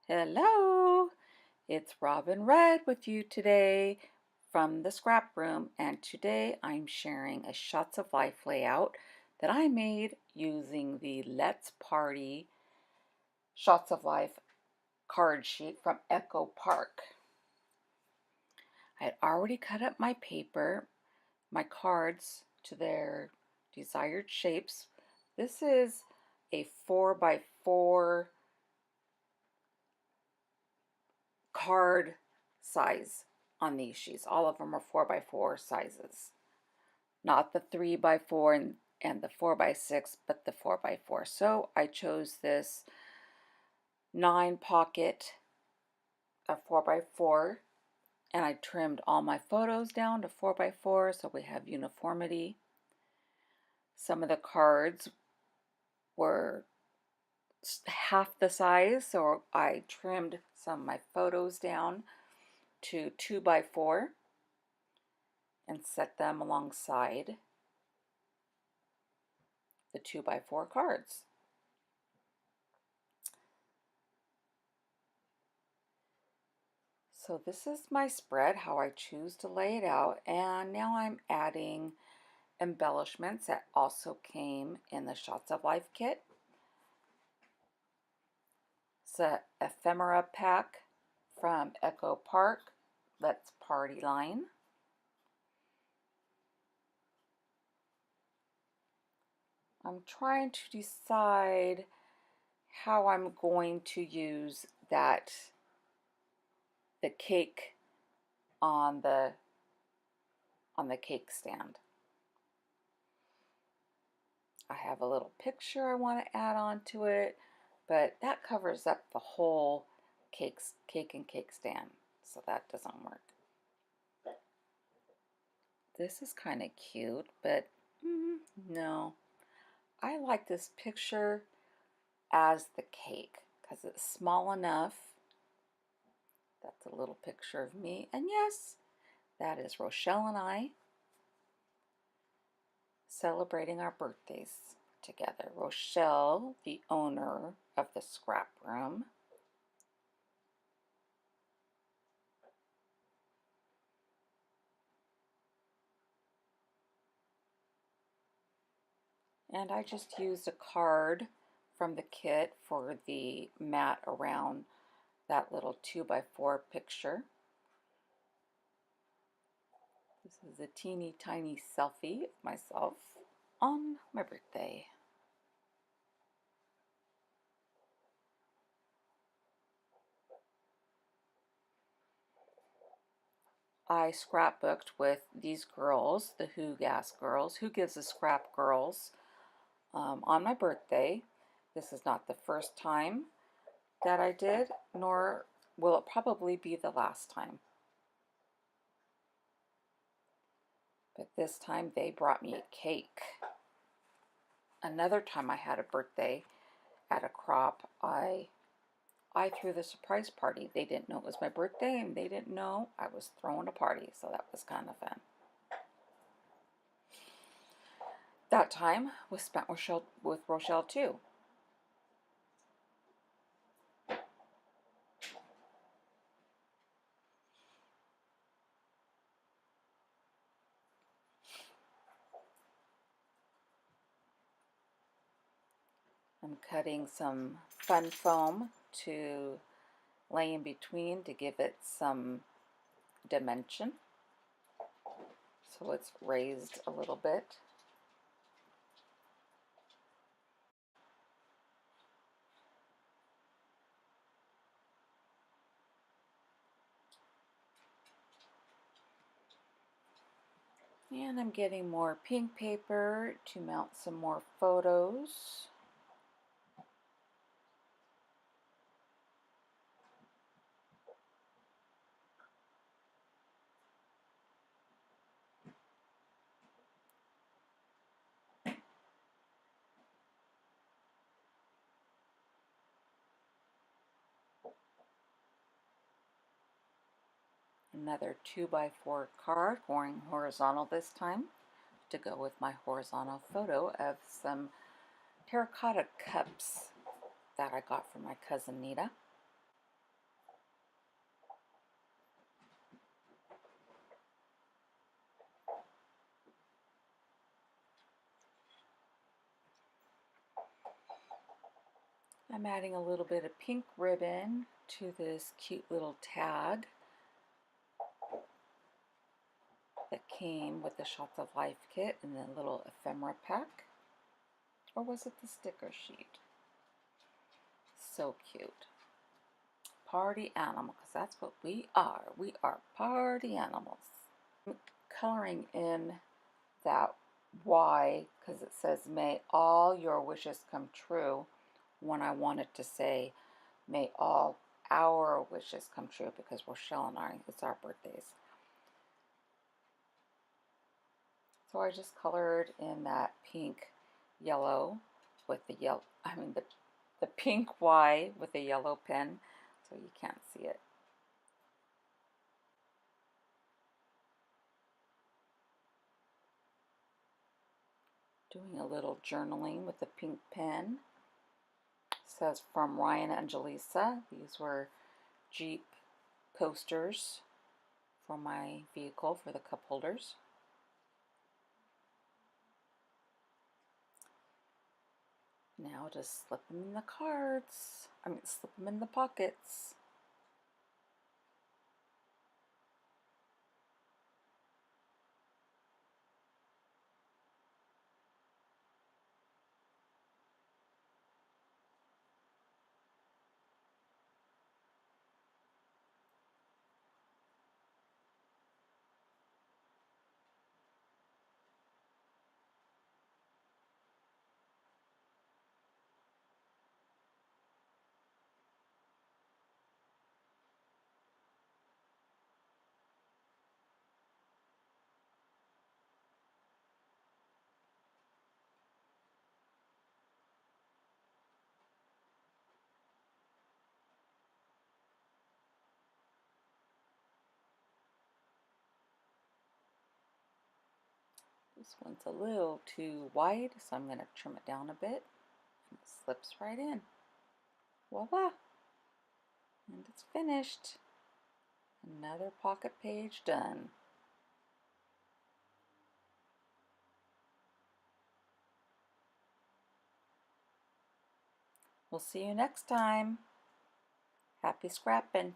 Hello, it's Robin Red with you today from the Scrap Room, and today I'm sharing a Shots of Life layout that I made using the Let's Party Shots of Life card sheet from Echo Park. I had already cut up my paper, my cards to their desired shapes. This is a 4x4 card size on these sheets. All of them are 4x4 sizes. Not the 3x4 and the 4x6, but the 4x4. So I chose this 9 pocket of 4x4, and I trimmed all my photos down to 4x4 so we have uniformity. Some of the cards were half the size, so I trimmed some of my photos down to 2x4 and set them alongside the 2x4 cards. So this is my spread, how I choose to lay it out, and now I'm adding embellishments that also came in the Shots of Life kit. It's an ephemera pack from Echo Park, Let's Party line. I'm trying to decide how I'm going to use the cake on the cake stand. I have a little picture I want to add on to it, but that covers up the whole cake and cake stand, so that doesn't work. This is kind of cute, but no. I like this picture as the cake because it's small enough. That's a little picture of me, and yes, that is Rochelle and I celebrating our birthdays together. Rochelle, the owner of the Scrap Room, and I just used a card from the kit for the mat around that little 2x4 picture. This is a teeny tiny selfie of myself on my birthday. I scrapbooked with these girls, the Who Gas girls, Who Gives a Scrap girls, on my birthday. This is not the first time that I did, nor will it probably be the last time. But this time they brought me a cake. Another time I had a birthday at a crop, I threw the surprise party. They didn't know it was my birthday, and they didn't know I was throwing a party, so that was kind of fun. That time was spent with Rochelle too. I'm cutting some fun foam to lay in between to give it some dimension, so it's raised a little bit. And I'm getting more pink paper to mount some more photos. Another 2x4 card going horizontal this time to go with my horizontal photo of some terracotta cups that I got from my cousin Nita. I'm adding a little bit of pink ribbon to this cute little tag that came with the Shots of Life kit and the little ephemera pack. Or was it the sticker sheet? So cute. Party animal, because that's what we are. We are party animals. Coloring in that Y because it says may all your wishes come true when I wanted to say may all our wishes come true because Rochelle and I, it's our birthdays. So I just colored in that pink yellow with the yellow, the pink Y with the yellow pen, so you can't see it. Doing a little journaling with the pink pen. It says from Ryan and Jaleesa. These were Jeep coasters for my vehicle for the cup holders. Now just slip them in the cards. Slip them in the pockets. This one's a little too wide, so I'm going to trim it down a bit. And it slips right in. Voila! And it's finished. Another pocket page done. We'll see you next time. Happy scrapping!